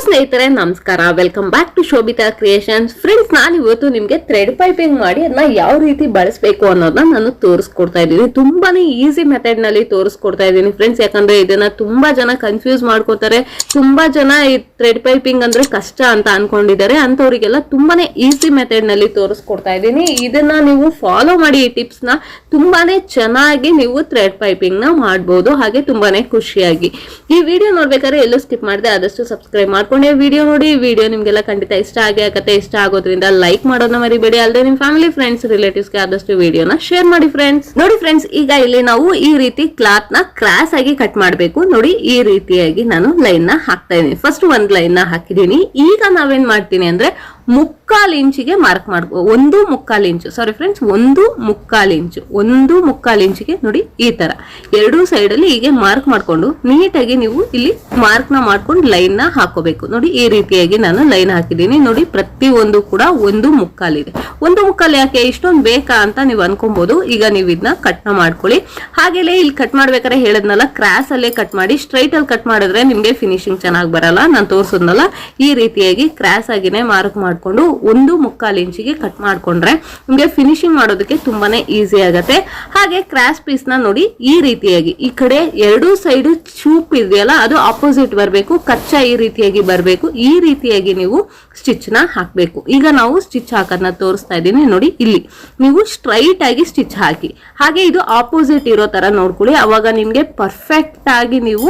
ಸ್ನೇಹಿತರೆ ನಮಸ್ಕಾರ, welcome back to Shobhita creations. Friends, ನಾನು ಇವತ್ತು ನಿಮ್ಗೆ ಥ್ರೆಡ್ ಪೈಪಿಂಗ್ ಮಾಡಿ ಅದನ್ನ ಯಾವ ರೀತಿ ಬಳಸಬೇಕು ಅನ್ನೋದನ್ನ ನಾನು ತೋರಿಸ್ಕೊಡ್ತಾ ಇದ್ದೀನಿ. ತುಂಬಾನೇ ಈಸಿ ಮೆಥಡ್ ನಲ್ಲಿ ತೋರಿಸ್ಕೊಡ್ತಾ ಇದ್ದೀನಿ ಫ್ರೆಂಡ್ಸ್. ಯಾಕಂದ್ರೆ ಇದನ್ನ ತುಂಬಾ ಜನ ಕನ್ಫ್ಯೂಸ್ ಮಾಡ್ಕೋತಾರೆ. ತುಂಬಾ ಜನ ಈ ಥ್ರೆಡ್ ಪೈಪಿಂಗ್ ಅಂದ್ರೆ ಕಷ್ಟ ಅಂತ ಅನ್ಕೊಂಡಿದ್ದಾರೆ. ಅಂತವರಿಗೆಲ್ಲ ತುಂಬಾನೇ ಈಸಿ ಮೆಥಡ್ ನಲ್ಲಿ ತೋರಿಸ್ಕೊಡ್ತಾ ಇದ್ದೀನಿ. ಇದನ್ನ ನೀವು ಫಾಲೋ ಮಾಡಿ, ಈ ಟಿಪ್ಸ್ ನ ತುಂಬಾನೇ ಚೆನ್ನಾಗಿ ನೀವು ಥ್ರೆಡ್ ಪೈಪಿಂಗ್ ನ ಮಾಡಬಹುದು, ಹಾಗೆ ತುಂಬಾನೇ ಖುಷಿಯಾಗಿ. ಈ ವಿಡಿಯೋ ನೋಡ್ಬೇಕಾದ್ರೆ ಎಲ್ಲೂ ಸ್ಕಿಪ್ ಮಾಡದೆ ಆದಷ್ಟು ಸಬ್ಸ್ಕ್ರೈಬ್ ಮಾಡ್ಕೊಂಡೆ ವಿಡಿಯೋ ನೋಡಿ. ವಿಡಿಯೋ ನಿಮ್ಗೆಲ್ಲ ಖಂಡಿತ ಇಷ್ಟ ಆಗತ್ತೆ. ಇಷ್ಟ ಆಗೋದ್ರಿಂದ ಲೈಕ್ ಮಾಡೋದನ್ನ ಮರಿಬೇಡಿ. ಅಲ್ಲದೆ ನಿಮ್ ಫ್ಯಾಮಿಲಿ, ಫ್ರೆಂಡ್ಸ್, ರಿಲೇಟಿವ್ಸ್ ಗೆ ಆದಷ್ಟು ವಿಡಿಯೋನ ಶೇರ್ ಮಾಡಿ ಫ್ರೆಂಡ್ಸ್. ನೋಡಿ ಫ್ರೆಂಡ್ಸ್, ಈಗ ಇಲ್ಲಿ ನಾವು ಈ ರೀತಿ ಕ್ಲಾತ್ ನ ಕ್ರಾಸ್ ಆಗಿ ಕಟ್ ಮಾಡಬೇಕು. ನೋಡಿ, ಈ ರೀತಿಯಾಗಿ ನಾನು ಲೈನ್ ನ ಹಾಕ್ತಾ ಇದ್ದೀನಿ. ಫಸ್ಟ್ ಒಂದ್ ಲೈನ್ ನ ಹಾಕಿದೀನಿ. ಈಗ ನಾವೇನ್ ಮಾಡ್ತೀನಿ ಅಂದ್ರೆ 1/4 ಇಂಚಿಗೆ ಮಾರ್ಕ್ ಮಾಡ್ಕೊ, 1/4 ಇಂಚು, ಸಾರಿ ಫ್ರೆಂಡ್ಸ್, 1/4 ಇಂಚಿಗೆ ನೋಡಿ ಈ ತರ ಎರಡೂ ಸೈಡ್ ಅಲ್ಲಿ ಹೀಗೆ ಮಾರ್ಕ್ ಮಾಡ್ಕೊಂಡು ನೀಟಾಗಿ ನೀವು ಇಲ್ಲಿ ಮಾರ್ಕ್ ನ ಮಾಡ್ಕೊಂಡು ಲೈನ್ ನ ಹಾಕೋಬೇಕು. ನೋಡಿ, ಈ ರೀತಿಯಾಗಿ ನಾನು ಲೈನ್ ಹಾಕಿದೀನಿ. ನೋಡಿ, ಪ್ರತಿ ಒಂದು ಕೂಡ 1/4 ಇದೆ. 1/4 ಯಾಕೆ ಇಷ್ಟೊಂದು ಬೇಕಾ ಅಂತ ನೀವು ಅನ್ಕೊಬಹುದು. ಈಗ ನೀವು ಇದನ್ನ ಕಟ್ ನ ಮಾಡ್ಕೊಳ್ಳಿ. ಹಾಗೆಲೇ ಇಲ್ಲಿ ಕಟ್ ಮಾಡ್ಬೇಕಾದ್ರೆ ಹೇಳದ್ನಲ್ಲ, ಕ್ರಾಸ್ ಅಲ್ಲೇ ಕಟ್ ಮಾಡಿ. ಸ್ಟ್ರೈಟ್ ಅಲ್ಲಿ ಕಟ್ ಮಾಡಿದ್ರೆ ನಿಮ್ಗೆ ಫಿನಿಶಿಂಗ್ ಚೆನ್ನಾಗಿ ಬರಲ್ಲ. ನಾನು ತೋರ್ಸೋದ್ನಲ್ಲ, ಈ ರೀತಿಯಾಗಿ ಕ್ರಾಸ್ ಆಗಿನೇ ಮಾರ್ಕ್ ಮಾಡ್ಕೊಂಡು 1/4 ಇಂಚಿಗೆ ಕಟ್ ಮಾಡ್ಕೊಂಡ್ರೆ ನಿಮ್ಗೆ ಫಿನಿಶಿಂಗ್ ಮಾಡೋದಕ್ಕೆ ತುಂಬಾನೇ ಈಸಿ ಆಗತ್ತೆ. ಹಾಗೆ ಕ್ರಾಸ್ ಪೀಸ್ ನ ನೋಡಿ ಈ ರೀತಿಯಾಗಿ ಈ ಕಡೆ ಎರಡೂ ಸೈಡ್ ಚೂಪ್ ಇದೆಯಲ್ಲ, ಅದು ಆಪೋಸಿಟ್ ಬರಬೇಕು. ಕಚ್ಚಾ ಈ ರೀತಿಯಾಗಿ ಬರಬೇಕು. ಈ ರೀತಿಯಾಗಿ ನೀವು ಸ್ಟಿಚ್ ನ ಹಾಕ್ಬೇಕು. ಈಗ ನಾವು ಸ್ಟಿಚ್ ಹಾಕೋದನ್ನ ತೋರಿಸ್ತಾ ಇದ್ದೀನಿ. ನೋಡಿ, ಇಲ್ಲಿ ನೀವು ಸ್ಟ್ರೈಟ್ ಆಗಿ ಸ್ಟಿಚ್ ಹಾಕಿ. ಹಾಗೆ ಇದು ಆಪೋಸಿಟ್ ಇರೋ ತರ ನೋಡ್ಕೊಳ್ಳಿ. ಅವಾಗ ನಿಮ್ಗೆ ಪರ್ಫೆಕ್ಟ್ ಆಗಿ ನೀವು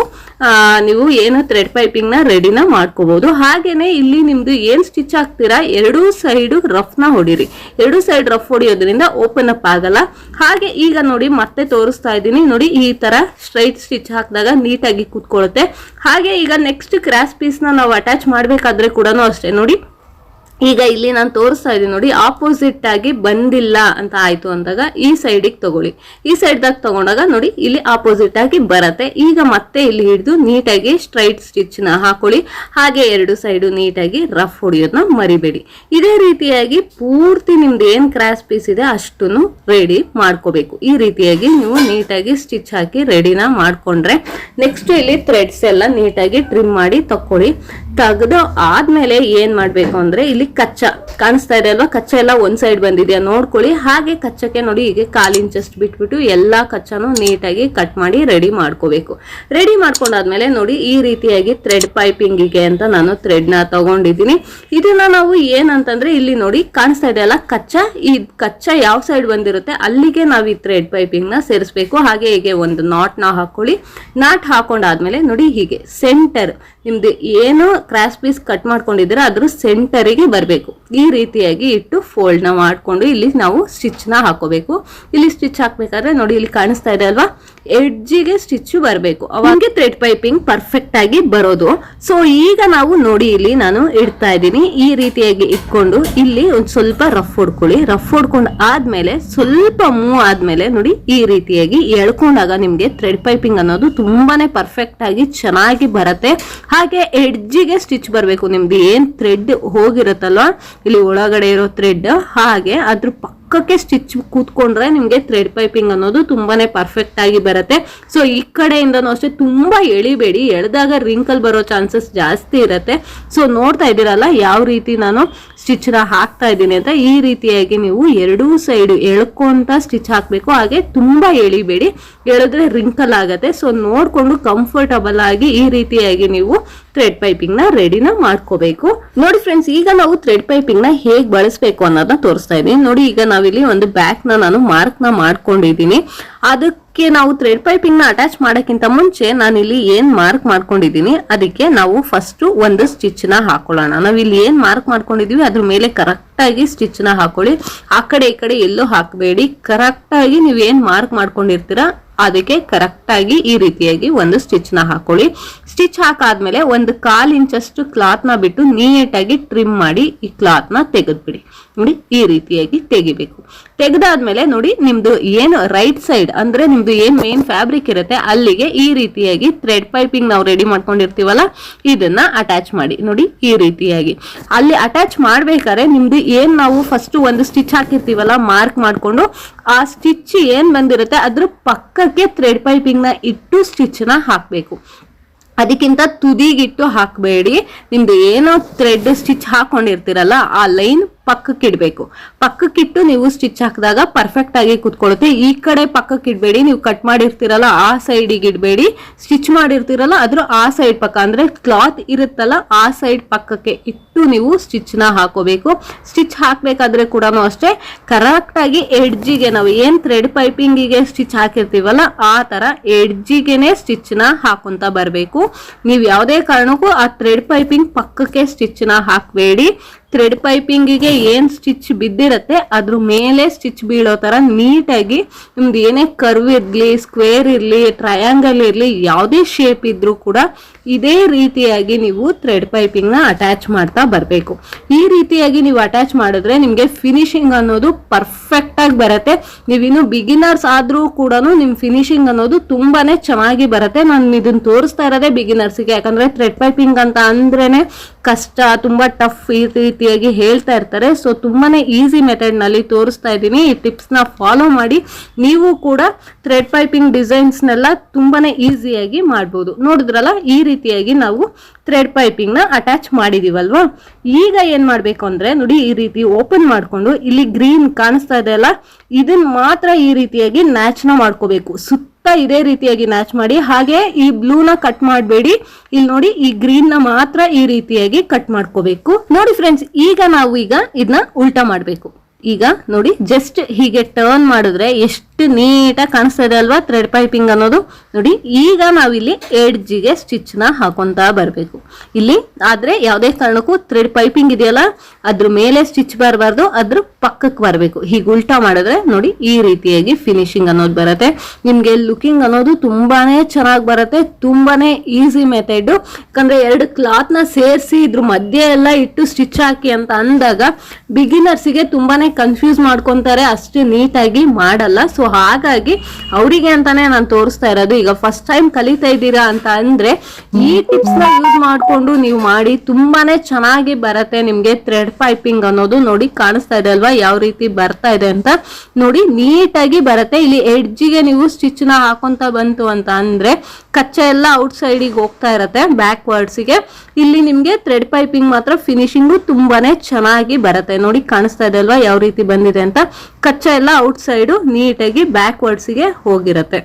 ಏನು ಥ್ರೆಡ್ ಪೈಪಿಂಗ್ ನ ರೆಡಿನ ಮಾಡ್ಕೋಬಹುದು. ಹಾಗೇನೆ ಇಲ್ಲಿ ನಿಮ್ದು ಏನ್ ಸ್ಟಿಚ್ ಹಾಕ್ತೀರಾ, ಎರಡೂ ಸೈಡ್ ರಫ್ ನ ಹೊಡಿರಿ. ಎರಡೂ ಸೈಡ್ ರಫ್ ಹೊಡಿಯೋದ್ರಿಂದ ಓಪನ್ ಅಪ್ ಆಗಲ್ಲ. ಹಾಗೆ ಈಗ ನೋಡಿ ಮತ್ತೆ ತೋರಿಸ್ತಾ ಇದ್ದೀನಿ. ನೋಡಿ, ಈ ತರ ಸ್ಟ್ರೈಟ್ ಸ್ಟಿಚ್ ಹಾಕಿದಾಗ ನೀಟಾಗಿ ಕೂತ್ಕೊಳ್ಳುತ್ತೆ. ಹಾಗೆ ಈಗ ನೆಕ್ಸ್ಟ್ ಕ್ರಾಸ್ ಪೀಸ್ ನ ನಾವು ಅಟ್ಯಾಚ್ ಮಾಡ್ಬೇಕಾದ್ರೆ ಕೂಡ ಅಷ್ಟೇ. ನೋಡಿ, ಈಗ ಇಲ್ಲಿ ನಾನು ತೋರಿಸ್ತಾ ಇದ್ದೀನಿ. ನೋಡಿ, ಆಪೋಸಿಟ್ ಆಗಿ ಬಂದಿಲ್ಲ ಅಂತ ಆಯ್ತು ಅಂದಾಗ ಈ ಸೈಡಿಗೆ ತಗೊಳ್ಳಿ. ಈ ಸೈಡ್ದಾಗ ತಗೊಂಡಾಗ ನೋಡಿ ಇಲ್ಲಿ ಆಪೋಸಿಟ್ ಆಗಿ ಬರತ್ತೆ. ಈಗ ಮತ್ತೆ ಇಲ್ಲಿ ಹಿಡಿದು ನೀಟಾಗಿ ಸ್ಟ್ರೈಟ್ ಸ್ಟಿಚ್ ನ ಹಾಕೊಳ್ಳಿ. ಹಾಗೆ ಎರಡು ಸೈಡು ನೀಟಾಗಿ ರಫ್ ಹೊಡಿಯೋದನ್ನ ಮರಿಬೇಡಿ. ಇದೇ ರೀತಿಯಾಗಿ ಪೂರ್ತಿ ನಿಮ್ದು ಏನ್ ಕ್ರಾಸ್ ಪೀಸ್ ಇದೆ ಅಷ್ಟನ್ನು ರೆಡಿ ಮಾಡ್ಕೋಬೇಕು. ಈ ರೀತಿಯಾಗಿ ನೀವು ನೀಟಾಗಿ ಸ್ಟಿಚ್ ಹಾಕಿ ರೆಡಿನ ಮಾಡ್ಕೊಂಡ್ರೆ ನೆಕ್ಸ್ಟ್ ಇಲ್ಲಿ ಥ್ರೆಡ್ಸ್ ಎಲ್ಲ ನೀಟಾಗಿ ಟ್ರಿಮ್ ಮಾಡಿ ತಕೊಳ್ಳಿ. ತೆಗೆದು ಆದ್ಮೇಲೆ ಏನ್ ಮಾಡ್ಬೇಕು ಅಂದ್ರೆ, ಇಲ್ಲಿ ಕಚ್ಚಾ ಕಾಣಿಸ್ತಾ ಇದೆ ಅಲ್ವಾ, ಕಚ್ಚಾ ಎಲ್ಲ ಒಂದ್ ಸೈಡ್ ಬಂದಿದೆಯಾ ನೋಡ್ಕೊಳ್ಳಿ. ಹಾಗೆ ಕಚ್ಚಕ್ಕೆ ನೋಡಿ ಹೀಗೆ 1/4 ಇಂಚಷ್ಟು ಬಿಟ್ಬಿಟ್ಟು ಎಲ್ಲಾ ಕಚ್ಚಾನು ನೀಟಾಗಿ ಕಟ್ ಮಾಡಿ ರೆಡಿ ಮಾಡ್ಕೋಬೇಕು. ರೆಡಿ ಮಾಡ್ಕೊಂಡಾದ್ಮೇಲೆ ನೋಡಿ ಈ ರೀತಿಯಾಗಿ ಥ್ರೆಡ್ ಪೈಪಿಂಗಿಗೆ ಅಂತ ನಾನು ಥ್ರೆಡ್ ನ ತಗೊಂಡಿದ್ದೀನಿ. ಇದನ್ನ ನಾವು ಏನಂತಂದ್ರೆ ಇಲ್ಲಿ ನೋಡಿ ಕಾಣಿಸ್ತಾ ಇದೆ ಅಲ್ಲ ಕಚ್ಚಾ, ಈ ಕಚ್ಚಾ ಯಾವ ಸೈಡ್ ಬಂದಿರುತ್ತೆ ಅಲ್ಲಿಗೆ ನಾವು ಈ ಥ್ರೆಡ್ ಪೈಪಿಂಗ್ ನ ಸೇರಿಸಬೇಕು. ಹಾಗೆ ಹೀಗೆ ಒಂದು ನಾಟ್ ನ ಹಾಕೊಳ್ಳಿ. ನಾಟ್ ಹಾಕೊಂಡಾದ್ಮೇಲೆ ನೋಡಿ ಹೀಗೆ ಸೆಂಟರ್ ನಿಮ್ದು ಏನು ಕ್ರಾಸ್ ಪೀಸ್ ಕಟ್ ಮಾಡ್ಕೊಂಡಿದ್ರೆ ಅದ್ರ ಸೆಂಟರಿಗೆ ಬರಬೇಕು. ಈ ರೀತಿಯಾಗಿ ಇಟ್ಟು ಫೋಲ್ಡ್ ನ ಮಾಡ್ಕೊಂಡು ಇಲ್ಲಿ ನಾವು ಸ್ಟಿಚ್ ನ ಹಾಕೋಬೇಕು. ಇಲ್ಲಿ ಸ್ಟಿಚ್ ಹಾಕ್ಬೇಕಾದ್ರೆ ನೋಡಿ ಇಲ್ಲಿ ಕಾಣಿಸ್ತಾ ಇದೆ ಅಲ್ವಾ, ಎಡ್ಜಿಗೆ ಸ್ಟಿಚ್ ಬರಬೇಕು. ಅವಾಗೆ ಥ್ರೆಡ್ ಪೈಪಿಂಗ್ ಪರ್ಫೆಕ್ಟ್ ಆಗಿ ಬರೋದು. ಸೊ ಈಗ ನಾವು ನೋಡಿ ಇಲ್ಲಿ ನಾನು ಇಡ್ತಾ ಇದ್ದೀನಿ. ಈ ರೀತಿಯಾಗಿ ಇಟ್ಕೊಂಡು ಇಲ್ಲಿ ಒಂದ್ ಸ್ವಲ್ಪ ರಫ್ ಹೊಡ್ಕೊಳ್ಳಿ. ರಫ್ ಹೊಡ್ಕೊಂಡು ಆದ್ಮೇಲೆ ಸ್ವಲ್ಪ ಮೂವ್ ಆದ್ಮೇಲೆ ನೋಡಿ ಈ ರೀತಿಯಾಗಿ ಎಳ್ಕೊಂಡಾಗ ನಿಮ್ಗೆ ಥ್ರೆಡ್ ಪೈಪಿಂಗ್ ಅನ್ನೋದು ತುಂಬಾನೇ ಪರ್ಫೆಕ್ಟ್ ಆಗಿ ಚೆನ್ನಾಗಿ ಬರತ್ತೆ. ಹಾಗೆ ಎಡ್ಜಿಗೆ ಸ್ಟಿಚ್ ಬರಬೇಕು. ನಿಮ್ದು ಏನ್ ಥ್ರೆಡ್ ಹೋಗಿರುತ್ತಲ್ವಾ ಇಲ್ಲಿ ಒಳಗಡೆ ಇರೋ ಥ್ರೆಡ್, ಹಾಗೆ ಅದ್ರ ಪಕ್ಕಕ್ಕೆ ಸ್ಟಿಚ್ ಕೂತ್ಕೊಂಡ್ರೆ ನಿಮ್ಗೆ ಥ್ರೆಡ್ ಪೈಪಿಂಗ್ ಅನ್ನೋದು ತುಂಬಾನೇ ಪರ್ಫೆಕ್ಟ್ ಆಗಿ ಬರುತ್ತೆ. ಸೊ ಈ ಕಡೆಯಿಂದನೂ ಅಷ್ಟೇ ತುಂಬಾ ಎಳಿಬೇಡಿ, ಎಳೆದಾಗ ರಿಂಕಲ್ ಬರೋ ಚಾನ್ಸಸ್ ಜಾಸ್ತಿ ಇರುತ್ತೆ. ಸೊ ನೋಡ್ತಾ ಇದ್ದೀರಲ್ಲ ಯಾವ ರೀತಿ ನಾನು ಸ್ಟಿಚ್ ನ ಹಾಕ್ತಾ ಇದ್ದೀನಿ ಅಂತ. ಈ ರೀತಿಯಾಗಿ ನೀವು ಎರಡೂ ಸೈಡ್ ಎಳ್ಕೊಂತ ಸ್ಟಿಚ್ ಹಾಕ್ಬೇಕು. ಹಾಗೆ ತುಂಬಾ ಎಳಿಬೇಡಿ, ಎಳೆದ್ರೆ ರಿಂಕಲ್ ಆಗತ್ತೆ. ಸೊ ನೋಡ್ಕೊಂಡು ಕಂಫರ್ಟಬಲ್ ಆಗಿ ಈ ರೀತಿಯಾಗಿ ನೀವು ಥ್ರೆಡ್ ಪೈಪಿಂಗ್ ನ ರೆಡಿನ ಮಾಡ್ಕೋಬೇಕು. ನೋಡಿ ಫ್ರೆಂಡ್ಸ್, ಈಗ ನಾವು ಥ್ರೆಡ್ ಪೈಪಿಂಗ್ ನ ಹೇಗ್ ಬಳಸಬೇಕು ಅನ್ನೋದನ್ನ ತೋರಿಸ್ತಾ ಇದ್ದೀನಿ. ನೋಡಿ, ಈಗ ನಾವಿಲ್ಲಿ ಒಂದು ಬ್ಯಾಕ್ ನ ನಾನು ಮಾರ್ಕ್ ನ ಮಾಡ್ಕೊಂಡಿದ್ದೀನಿ. ಅದಕ್ಕೆ ನಾವು ಥ್ರೆಡ್ ಪೈಪಿಂಗ್ ನ ಅಟ್ಯಾಚ್ ಮಾಡಕ್ಕಿಂತ ಮುಂಚೆ ನಾನು ಇಲ್ಲಿ ಏನ್ ಮಾರ್ಕ್ ಮಾಡ್ಕೊಂಡಿದ್ದೀನಿ ಅದಕ್ಕೆ ನಾವು ಫಸ್ಟ್ ಒಂದು ಸ್ಟಿಚ್ ನ ಹಾಕೊಳ್ಳೋಣ. ನಾವ್ ಇಲ್ಲಿ ಏನ್ ಮಾರ್ಕ್ ಮಾಡ್ಕೊಂಡಿದೀವಿ ಅದ್ರ ಮೇಲೆ ಕರೆಕ್ಟ್ ಆಗಿ ಸ್ಟಿಚ್ ನ ಹಾಕೊಳ್ಳಿ. ಆ ಕಡೆ ಈ ಕಡೆ ಎಲ್ಲೂ ಹಾಕಬೇಡಿ. ಕರೆಕ್ಟ್ ಆಗಿ ನೀವ್ ಏನ್ ಮಾರ್ಕ್ ಮಾಡ್ಕೊಂಡಿರ್ತೀರಾ ಅದಕ್ಕೆ ಕರೆಕ್ಟ್ ಆಗಿ ಈ ರೀತಿಯಾಗಿ ಒಂದು ಸ್ಟಿಚ್ ನ ಹಾಕೊಳ್ಳಿ. ಸ್ಟಿಚ್ ಹಾಕಾದ್ಮೇಲೆ 1/4 ಇಂಚಷ್ಟು ಕ್ಲಾತ್ ನ ಬಿಟ್ಟು ನೀಟಾಗಿ ಟ್ರಿಮ್ ಮಾಡಿ ಈ ಕ್ಲಾತ್ ನ ತೆಗೆದ್ಬಿಡಿ. ನೋಡಿ, ಈ ರೀತಿಯಾಗಿ ತೆಗಿಬೇಕು. ತೆಗೆದಾದ್ಮೇಲೆ ನೋಡಿ ನಿಮ್ದು ಏನು ರೈಟ್ ಸೈಡ್ ಅಂದ್ರೆ ನಿಮ್ದು ಏನ್ ಮೇನ್ ಫ್ಯಾಬ್ರಿಕ್ ಇರುತ್ತೆ ಅಲ್ಲಿಗೆ ಈ ರೀತಿಯಾಗಿ ಥ್ರೆಡ್ ಪೈಪಿಂಗ್ ನಾವು ರೆಡಿ ಮಾಡ್ಕೊಂಡಿರ್ತೀವಲ್ಲ ಇದನ್ನ ಅಟ್ಯಾಚ್ ಮಾಡಿ. ನೋಡಿ, ಈ ರೀತಿಯಾಗಿ ಅಲ್ಲಿ ಅಟ್ಯಾಚ್ ಮಾಡ್ಬೇಕಾದ್ರೆ ನಿಮ್ದು ಏನ್ ನಾವು ಫಸ್ಟ್ ಒಂದು ಸ್ಟಿಚ್ ಹಾಕಿರ್ತೀವಲ್ಲ ಮಾರ್ಕ್ ಮಾಡ್ಕೊಂಡು, ಆ ಸ್ಟಿಚ್ ಏನ್ ಬಂದಿರುತ್ತೆ ಅದ್ರ ಪಕ್ಕಕ್ಕೆ ಥ್ರೆಡ್ ಪೈಪಿಂಗ್ ನ ಇಟ್ಟು ಸ್ಟಿಚ್ ನ ಹಾಕ್ಬೇಕು. ಅದಕ್ಕಿಂತ ತುದಿಗಿಟ್ಟು ಹಾಕಬೇಡಿ. ನಿಮ್ದು ಏನೋ ಥ್ರೆಡ್ ಸ್ಟಿಚ್ ಹಾಕೊಂಡಿರ್ತೀರಲ್ಲ ಆ ಲೈನ್ ಪಕ್ಕಕ್ಕಿಡ್ಬೇಕು. ಪಕ್ಕಕ್ಕಿಟ್ಟು ನೀವು ಸ್ಟಿಚ್ ಹಾಕಿದಾಗ ಪರ್ಫೆಕ್ಟ್ ಆಗಿ ಕುತ್ಕೊಳ್ಳುತ್ತೆ. ಈ ಕಡೆ ಪಕ್ಕಕ್ಕಿಡ್ಬೇಡಿ, ನೀವು ಕಟ್ ಮಾಡಿರ್ತೀರಲ್ಲ ಆ ಸೈಡಿಗೆ ಇಡಬೇಡಿ, ಸ್ಟಿಚ್ ಮಾಡಿರ್ತೀರಲ್ಲ ಅದ್ರ ಆ ಸೈಡ್ ಪಕ್ಕ ಅಂದ್ರೆ ಕ್ಲಾತ್ ಇರುತ್ತಲ್ಲ ಆ ಸೈಡ್ ಪಕ್ಕಕ್ಕೆ ಇಟ್ಟು ನೀವು ಸ್ಟಿಚ್ ನ ಹಾಕೋಬೇಕು. ಸ್ಟಿಚ್ ಹಾಕ್ಬೇಕಾದ್ರೆ ಕೂಡ ಅಷ್ಟೇ ಕರೆಕ್ಟ್ ಆಗಿ ಎಡ್ಜಿಗೆ ನಾವು ಏನ್ ಥ್ರೆಡ್ ಪೈಪಿಂಗಿಗೆ ಸ್ಟಿಚ್ ಹಾಕಿರ್ತೀವಲ್ಲ ಆ ತರ ಎಡ್ಜಿಗೆನೆ ಸ್ಟಿಚ್ ನ ಹಾಕೊಂತ ಬರ್ಬೇಕು. ನೀವು ಯಾವುದೇ ಕಾರಣಕ್ಕೂ ಆ ಥ್ರೆಡ್ ಪೈಪಿಂಗ್ ಪಕ್ಕಕ್ಕೆ ಸ್ಟಿಚ್ ನ ಹಾಕಬೇಡಿ. ಥ್ರೆಡ್ ಪೈಪಿಂಗಿಗೆ ಏನ್ ಸ್ಟಿಚ್ ಬಿದ್ದಿರತ್ತೆ ಅದ್ರ ಮೇಲೆ ಸ್ಟಿಚ್ ಬೀಳೋ ತರ ನೀಟಾಗಿ ನಿಮ್ದು ಏನೇ ಕರ್ವ್ ಇರ್ಲಿ, ಸ್ಕ್ವೇರ್ ಇರ್ಲಿ, ಟ್ರಯಾಂಗಲ್ ಇರ್ಲಿ, ಯಾವುದೇ ಶೇಪ್ ಇದ್ರೂ ಕೂಡ ಇದೇ ರೀತಿಯಾಗಿ ನೀವು ಥ್ರೆಡ್ ಪೈಪಿಂಗ್ ನ ಅಟ್ಯಾಚ್ ಮಾಡ್ತಾ ಬರ್ಬೇಕು. ಈ ರೀತಿಯಾಗಿ ನೀವು ಅಟ್ಯಾಚ್ ಮಾಡಿದ್ರೆ ನಿಮ್ಗೆ ಫಿನಿಶಿಂಗ್ ಅನ್ನೋದು ಪರ್ಫೆಕ್ಟ್ ಆಗಿ ಬರುತ್ತೆ. ನೀವಿನ್ನು ಬಿಗಿನರ್ಸ್ ಆದ್ರೂ ಕೂಡ ನಿಮ್ ಫಿನಿಶಿಂಗ್ ಅನ್ನೋದು ತುಂಬಾನೇ ಚೆನ್ನಾಗಿ ಬರುತ್ತೆ. ನಾನು ಇದನ್ನ ತೋರಿಸ್ತಾ ಇರೋದೇ ಬಿಗಿನರ್ಸ್ಗೆ, ಯಾಕಂದ್ರೆ ಥ್ರೆಡ್ ಪೈಪಿಂಗ್ ಅಂತ ಅಂದ್ರೇನೆ ಕಷ್ಟ, ತುಂಬಾ ಟಫ್ ಈ ರೀತಿಯಾಗಿ ಹೇಳ್ತಾ ಇರ್ತಾರೆ. ಸೊ ತುಂಬಾನೇ ಈಸಿ ಮೆಥಡ್ ನಲ್ಲಿ ತೋರಿಸ್ತಾ ಇದ್ದೀನಿ. ಈ ಟಿಪ್ಸ್ ನ ಫಾಲೋ ಮಾಡಿ ನೀವು ಕೂಡ ಥ್ರೆಡ್ ಪೈಪಿಂಗ್ ಡಿಸೈನ್ಸ್ ನೆಲ್ಲ ತುಂಬಾನೇ ಈಸಿಯಾಗಿ ಮಾಡ್ಬೋದು. ನೋಡಿದ್ರಲ್ಲ, ಈ ರೀತಿಯಾಗಿ ನಾವು ಥ್ರೆಡ್ ಪೈಪಿಂಗ್ ನ ಅಟ್ಯಾಚ್ ಮಾಡಿದೀವಲ್ವಾ. ಈಗ ಏನ್ ಮಾಡ್ಬೇಕು ಅಂದ್ರೆ ನೋಡಿ, ಈ ರೀತಿ ಓಪನ್ ಮಾಡ್ಕೊಂಡು ಇಲ್ಲಿ ಗ್ರೀನ್ ಕಾಣಿಸ್ತಾ ಇದೆ ಅಲ್ಲ, ಇದನ್ನ ಮಾತ್ರ ಈ ರೀತಿಯಾಗಿ ನ್ಯಾಚ್ ನ ಮಾಡ್ಕೋಬೇಕು. ಇದೇ ರೀತಿಯಾಗಿ ನ್ಯಾಚ್ ಮಾಡಿ. ಹಾಗೆ ಈ ಬ್ಲೂನ ಕಟ್ ಮಾಡಬೇಡಿ. ಇಲ್ಲಿ ನೋಡಿ, ಈ ಗ್ರೀನ್ ನ ಮಾತ್ರ ಈ ರೀತಿಯಾಗಿ ಕಟ್ ಮಾಡ್ಕೋಬೇಕು. ನೋಡಿ ಫ್ರೆಂಡ್ಸ್, ಈಗ ನಾವು ಇದನ್ನ ಉಲ್ಟಾ ಮಾಡ್ಬೇಕು. ಈಗ ನೋಡಿ, ಜಸ್ಟ್ ಹೀಗೆ ಟರ್ನ್ ಮಾಡಿದ್ರೆ ಎಷ್ಟು ನೀಟಾಗಿ ಕಾಣಿಸ್ತಾ ಇದೆ ಅಲ್ವಾ ಥ್ರೆಡ್ ಪೈಪಿಂಗ್ ಅನ್ನೋದು. ನೋಡಿ, ಈಗ ನಾವಿಲ್ಲಿ ಎಡ್ಜಿಗೆ ಸ್ಟಿಚ್ ನ ಹಾಕೊಂತ ಬರ್ಬೇಕು. ಇಲ್ಲಿ ಆದ್ರೆ ಯಾವುದೇ ಕಾರಣಕ್ಕೂ ಥ್ರೆಡ್ ಪೈಪಿಂಗ್ ಇದೆಯಲ್ಲ ಅದ್ರ ಮೇಲೆ ಸ್ಟಿಚ್ ಬರಬಾರ್ದು, ಅದ್ರ ಪಕ್ಕಕ್ಕೆ ಬರಬೇಕು. ಹೀಗೆ ಉಲ್ಟಾ ಮಾಡಿದ್ರೆ ನೋಡಿ ಈ ರೀತಿಯಾಗಿ ಫಿನಿಶಿಂಗ್ ಅನ್ನೋದು ಬರುತ್ತೆ. ನಿಮ್ಗೆ ಲುಕಿಂಗ್ ಅನ್ನೋದು ತುಂಬಾನೇ ಚೆನ್ನಾಗಿ ಬರುತ್ತೆ. ತುಂಬಾನೇ ಈಸಿ ಮೆಥಡ್. ಯಾಕಂದ್ರೆ ಎರಡು ಕ್ಲಾತ್ ನ ಸೇರಿಸಿ ಇದ್ರ ಮಧ್ಯೆ ಎಲ್ಲ ಇಟ್ಟು ಸ್ಟಿಚ್ ಹಾಕಿ ಅಂತ ಅಂದಾಗ ಬಿಗಿನರ್ಸಿಗೆ ತುಂಬಾನೇ ಕನ್ಫ್ಯೂಸ್ ಮಾಡ್ಕೊಂತಾರೆ, ಅಷ್ಟು ನೀಟಾಗಿ ಮಾಡಲ್ಲ. ಸೊ ಹಾಗಾಗಿ ಅವರಿಗೆ ಅಂತಾನೆ ನಾನು ತೋರಿಸ್ತಾ ಇರೋದು. ಈಗ ಫಸ್ಟ್ ಟೈಮ್ ಕಲಿತಾ ಇದ್ದೀರಾ ಅಂತ ಅಂದ್ರೆ ಈ ಟಿಪ್ಸ್ ನ ಯೂಸ್ ಮಾಡ್ಕೊಂಡು ನೀವು ಮಾಡಿ, ತುಂಬಾನೇ ಚೆನ್ನಾಗಿ ಬರುತ್ತೆ ನಿಮ್ಗೆ ಥ್ರೆಡ್ ಪೈಪಿಂಗ್ ಅನ್ನೋದು. ನೋಡಿ, ಕಾಣಿಸ್ತಾ ಇದೆ ಅಲ್ವಾ ಯಾವ ರೀತಿ ಬರ್ತಾ ಇದೆ ಅಂತ. ನೋಡಿ, ನೀಟಾಗಿ ಬರುತ್ತೆ. ಇಲ್ಲಿ ಎಡ್ಜಿಗೆ ನೀವು ಸ್ಟಿಚ್ ನ ಹಾಕೊಂತ ಬಂತು ಅಂತ ಅಂದ್ರೆ ಕಚ್ಚಾ ಎಲ್ಲ ಔಟ್ ಸೈಡಿಗೆ ಹೋಗ್ತಾ ಇರತ್ತೆ, ಬ್ಯಾಕ್ ವರ್ಡ್ಸ್ಗೆ. ಇಲ್ಲಿ ನಿಮ್ಗೆ ಥ್ರೆಡ್ ಪೈಪಿಂಗ್ ಮಾತ್ರ ಫಿನಿಶಿಂಗು ತುಂಬಾನೇ ಚೆನ್ನಾಗಿ ಬರುತ್ತೆ. ನೋಡಿ, ಕಾಣಿಸ್ತಾ ಇದೆ ಅಲ್ವಾ ಯಾವ ರೀತಿ ಬಂದಿದೆ ಅಂತ. ಕಚ್ಚಾ ಎಲ್ಲ ಔಟ್ ಸೈಡು ನೀಟಾಗಿ ಬ್ಯಾಕ್ ವರ್ಡ್ಸ್ಗೆ ಹೋಗಿರತ್ತೆ.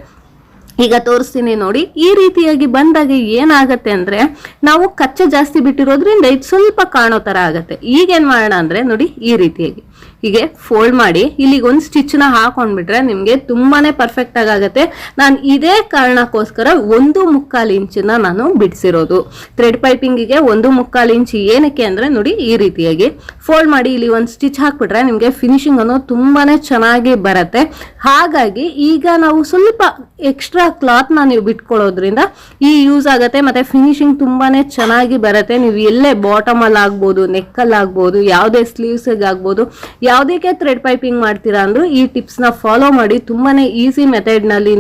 ಈಗ ತೋರಿಸ್ತೀನಿ ನೋಡಿ. ಈ ರೀತಿಯಾಗಿ ಬಂದಾಗ ಏನಾಗತ್ತೆ ಅಂದ್ರೆ ನಾವು ಕಚ್ಚಾ ಜಾಸ್ತಿ ಬಿಟ್ಟಿರೋದ್ರಿಂದ ಇದು ಸ್ವಲ್ಪ ಕಾಣೋ ತರ ಆಗತ್ತೆ. ಈಗ ಏನ್ ಮಾಡೋಣ ಅಂದ್ರೆ ನೋಡಿ, ಈ ರೀತಿಯಾಗಿ ಹೀಗೆ ಫೋಲ್ಡ್ ಮಾಡಿ ಇಲ್ಲಿಗೆ ಒಂದು ಸ್ಟಿಚ್ ನ ಹಾಕೊಂಡ್ಬಿಟ್ರೆ ನಿಮ್ಗೆ ತುಂಬಾನೇ ಪರ್ಫೆಕ್ಟ್ ಆಗತ್ತೆ. ನಾನು ಇದೇ ಕಾರಣಕ್ಕೋಸ್ಕರ 1.25 ಇಂಚನ್ನ ನಾನು ಬಿಡಿಸಿರೋದು. ಥ್ರೆಡ್ ಪೈಪಿಂಗಿಗೆ 1.25 ಇಂಚ್ ಏನಕ್ಕೆ ಅಂದ್ರೆ ನೋಡಿ, ಈ ರೀತಿಯಾಗಿ ಫೋಲ್ಡ್ ಮಾಡಿ ಇಲ್ಲಿ ಒಂದು ಸ್ಟಿಚ್ ಹಾಕ್ಬಿಟ್ರೆ ನಿಮ್ಗೆ ಫಿನಿಶಿಂಗ್ ಅನ್ನೋ ತುಂಬಾನೇ ಚೆನ್ನಾಗಿ ಬರುತ್ತೆ. ಹಾಗಾಗಿ ಈಗ ನಾವು ಸ್ವಲ್ಪ ಎಕ್ಸ್ಟ್ರಾ ಕ್ಲಾತ್ ನ ನೀವು ಬಿಟ್ಕೊಳ್ಳೋದ್ರಿಂದ ಈ ಯೂಸ್ ಆಗತ್ತೆ, ಮತ್ತೆ ಫಿನಿಶಿಂಗ್ ತುಂಬಾನೇ ಚೆನ್ನಾಗಿ ಬರುತ್ತೆ. ನೀವು ಎಲ್ಲೇ ಬಾಟಮ್ ಅಲ್ಲಿ ಆಗ್ಬೋದು, ನೆಕ್ ಅಲ್ಲಿ ಆಗ್ಬೋದು, ಯಾವುದೇ ಸ್ಲೀವ್ಸ್ ಆಗ್ಬೋದು, ಯಾವುದಕ್ಕೆ ಥ್ರೆಡ್ ಪೈಪಿಂಗ್ ಮಾಡ್ತೀರಾ ಅಂದ್ರೂ ಈ ಟಿಪ್ಸ್ ನ ಫಾಲೋ ಮಾಡಿ. ತುಂಬಾನೇ ಈಸಿ ಮೆಥಡ್ ನಲ್ಲಿ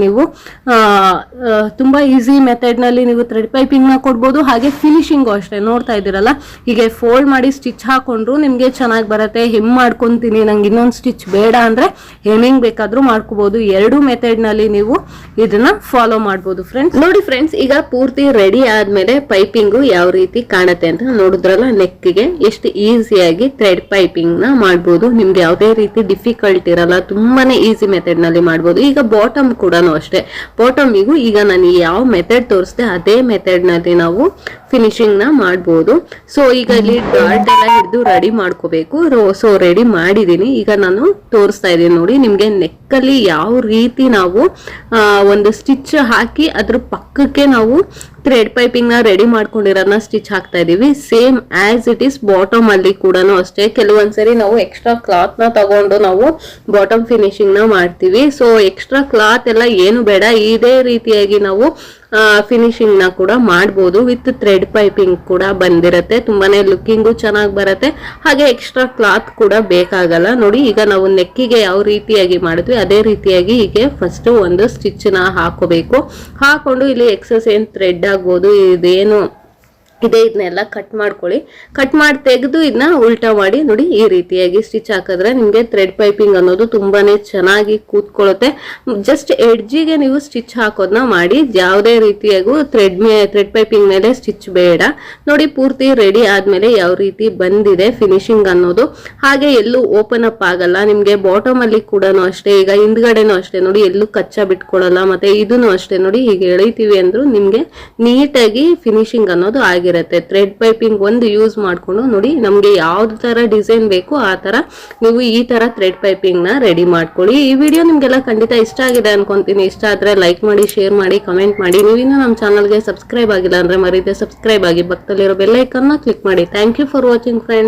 ನೀವು ಥ್ರೆಡ್ ಪೈಪಿಂಗ್ ನ ಕೊಡ್ಬೋದು. ಹಾಗೆ ಫಿನಿಶಿಂಗ್ ಅಷ್ಟೇ. ನೋಡ್ತಾ ಇದ್ದೀರಲ್ಲ, ಹೀಗೆ ಫೋಲ್ಡ್ ಮಾಡಿ ಸ್ಟಿಚ್ ಹಾಕೊಂಡ್ರು ನಿಮ್ಗೆ ಚೆನ್ನಾಗಿ ಬರುತ್ತೆ. ಹೆಮ್ ಮಾಡ್ಕೊಂತೀನಿ, ನಂಗೆ ಇನ್ನೊಂದು ಸ್ಟಿಚ್ ಬೇಡ ಅಂದ್ರೆ ಹೆಮ್ಮಿಂಗ್ ಬೇಕಾದ್ರೂ ಮಾಡ್ಕೋಬಹುದು. ಎರಡು ಮೆಥಡ್ ನಲ್ಲಿ ನೀವು ಇದನ್ನ ಫಾಲೋ ಮಾಡ್ಬೋದು ಫ್ರೆಂಡ್ಸ್. ನೋಡಿ ಫ್ರೆಂಡ್ಸ್, ಈಗ ಪೂರ್ತಿ ರೆಡಿ ಆದ್ಮೇಲೆ ಪೈಪಿಂಗು ಯಾವ ರೀತಿ ಕಾಣುತ್ತೆ ಅಂತ ನೋಡಿದ್ರಲ್ಲ. ನೆಕ್ಗೆ ಎಷ್ಟು ಈಸಿಯಾಗಿ ಥ್ರೆಡ್ ಪೈಪಿಂಗ್ ನ ಮಾಡ್ಬೋದು. ನಿಮ್ಗೆ ಯಾವುದೇ ರೀತಿ ಡಿಫಿಕಲ್ಟ್ ಇರಲ್ಲ, ತುಂಬಾನೇ ಈಸಿ ಮೆಥಡ್ ನಲ್ಲಿ ಮಾಡ್ಬೋದು. ಈಗ ಬಾಟಮ್ ಕೂಡ ಅಷ್ಟೇ. ಬಾಟಮಿಗೂ ಈಗ ನಾನು ಯಾವ ಮೆಥಡ್ ತೋರಿಸ್ದೆ ಅದೇ ಮೆಥಡ್ ನಲ್ಲಿ ನಾವು ಫಿನಿಶಿಂಗ್ ನ ಮಾಡ್ಬೋದು. ಸೊ ಈಗ ಇಲ್ಲಿ ಡಾಟ್ ಎಲ್ಲ ಹಿಡಿದು ರೆಡಿ ಮಾಡ್ಕೋಬೇಕು. ಸೊ ರೆಡಿ ಮಾಡಿದೀನಿ. ಈಗ ನಾನು ತೋರಿಸ್ತಾ ಇದ್ದೀನಿ ನೋಡಿ, ನಿಮ್ಗೆ ನೆಕ್ ಅಲ್ಲಿ ಯಾವ ರೀತಿ ನಾವು ಒಂದು ಸ್ಟಿಚ್ ಹಾಕಿ ಅದ್ರ ಪಕ್ಕಕ್ಕೆ ನಾವು ಥ್ರೆಡ್ ಪೈಪಿಂಗ್ ನ ರೆಡಿ ಮಾಡ್ಕೊಂಡಿರೋದನ್ನ ಸ್ಟಿಚ್ ಹಾಕ್ತಾ ಇದೀವಿ. Same as it is bottom ಅಲ್ಲಿ ಕೂಡ ಅಷ್ಟೇ. ಕೆಲವೊಂದ್ಸರಿ ನಾವು ಎಕ್ಸ್ಟ್ರಾ ಕ್ಲಾತ್ ನ ತಗೊಂಡು ನಾವು ಬಾಟಮ್ ಫಿನಿಶಿಂಗ್ ನ ಮಾಡ್ತೀವಿ. ಸೊ ಎಕ್ಸ್ಟ್ರಾ ಕ್ಲಾತ್ ಎಲ್ಲ ಏನು ಬೇಡ, ಇದೇ ರೀತಿಯಾಗಿ ನಾವು ಫಿನಿಶಿಂಗ್ ನ ಕೂಡ ಮಾಡ್ಬೋದು. ವಿತ್ ಥ್ರೆಡ್ ಪೈಪಿಂಗ್ ಕೂಡ ಬಂದಿರತ್ತೆ. ತುಂಬಾನೇ ಲುಕಿಂಗು ಚೆನ್ನಾಗಿ ಬರುತ್ತೆ. ಹಾಗೆ ಎಕ್ಸ್ಟ್ರಾ ಕ್ಲಾತ್ ಕೂಡ ಬೇಕಾಗಲ್ಲ. ನೋಡಿ, ಈಗ ನಾವು ನೆಕ್ಕಿಗೆ ಯಾವ ರೀತಿಯಾಗಿ ಮಾಡಿದ್ವಿ ಅದೇ ರೀತಿಯಾಗಿ ಹೀಗೆ ಫಸ್ಟ್ ಒಂದು ಸ್ಟಿಚ್ ನ ಹಾಕೋಬೇಕು. ಹಾಕೊಂಡು ಇಲ್ಲಿ ಎಕ್ಸಸ್ ಏನ್ ಥ್ರೆಡ್ ಆಗ್ಬೋದು, ಇದೇನು ಇದನ್ನೆಲ್ಲ ಕಟ್ ಮಾಡ್ಕೊಳ್ಳಿ. ಕಟ್ ಮಾಡಿ ತೆಗೆದು ಇದನ್ನ ಉಲ್ಟಾ ಮಾಡಿ ನೋಡಿ ಈ ರೀತಿಯಾಗಿ ಸ್ಟಿಚ್ ಹಾಕಿದ್ರೆ ನಿಮ್ಗೆ ಥ್ರೆಡ್ ಪೈಪಿಂಗ್ ಅನ್ನೋದು ತುಂಬಾನೇ ಚೆನ್ನಾಗಿ ಕೂತ್ಕೊಳ್ಳುತ್ತೆ. ಜಸ್ಟ್ ಎಡ್ಜಿಗೆ ನೀವು ಸ್ಟಿಚ್ ಹಾಕೋದನ್ನ ಮಾಡಿ, ಯಾವುದೇ ರೀತಿಯಾಗೂ ಥ್ರೆಡ್ ಪೈಪಿಂಗ್ ಮೇಲೆ ಸ್ಟಿಚ್ ಬೇಡ. ನೋಡಿ ಪೂರ್ತಿ ರೆಡಿ ಆದ್ಮೇಲೆ ಯಾವ ರೀತಿ ಬಂದಿದೆ ಫಿನಿಶಿಂಗ್ ಅನ್ನೋದು, ಹಾಗೆ ಎಲ್ಲೂ ಓಪನ್ ಅಪ್ ಆಗಲ್ಲ ನಿಮ್ಗೆ. ಬಾಟಮ್ ಅಲ್ಲಿ ಕೂಡ ಅಷ್ಟೇ, ಈಗ ಹಿಂದ್ಗಡೆನೂ ಅಷ್ಟೇ ನೋಡಿ, ಎಲ್ಲೂ ಕಚ್ಚಾ ಬಿಟ್ಕೊಡಲ್ಲ. ಮತ್ತೆ ಇದನ್ನು ಅಷ್ಟೇ ನೋಡಿ, ಹೀಗೆ ಎಳಿತೀವಿ ಅಂದ್ರೂ ನಿಮ್ಗೆ ನೀಟಾಗಿ ಫಿನಿಶಿಂಗ್ ಅನ್ನೋದು ಆಗಿರುತ್ತೆ. ಥ್ರೆಡ್ ಪೈಪಿಂಗ್ ಒಂದು ಯೂಸ್ ಮಾಡ್ಕೊಂಡು ನೋಡಿ, ನಮ್ಗೆ ಯಾವ್ದು ತರ ಡಿಸೈನ್ ಬೇಕು ಆ ತರ ನೀವು ಈ ತರ ಥ್ರೆಡ್ ಪೈಪಿಂಗ್ ನ ರೆಡಿ ಮಾಡ್ಕೊಳ್ಳಿ. ಈ ವಿಡಿಯೋ ನಿಮ್ಗೆಲ್ಲ ಖಂಡಿತ ಇಷ್ಟ ಆಗಿದೆ ಅನ್ಕೊಂತೀನಿ. ಇಷ್ಟ ಆದ್ರೆ ಲೈಕ್ ಮಾಡಿ, ಶೇರ್ ಮಾಡಿ, ಕಮೆಂಟ್ ಮಾಡಿ. ನೀವಿನ್ನೂ ನಮ್ಮ ಚಾನಲ್ಗೆ ಸಬ್ಸ್ಕ್ರೈಬ್ ಆಗಿಲ್ಲ ಅಂದ್ರೆ ಮರೀದೆ ಸಬ್ಸ್ಕ್ರೈಬ್ ಆಗಿ, ಪಕ್ಕದಲ್ಲಿರೋ ಬೆಲ್ ಐಕಾನ್ ನ ಕ್ಲಿಕ್ ಮಾಡಿ. Thank you for watching friends.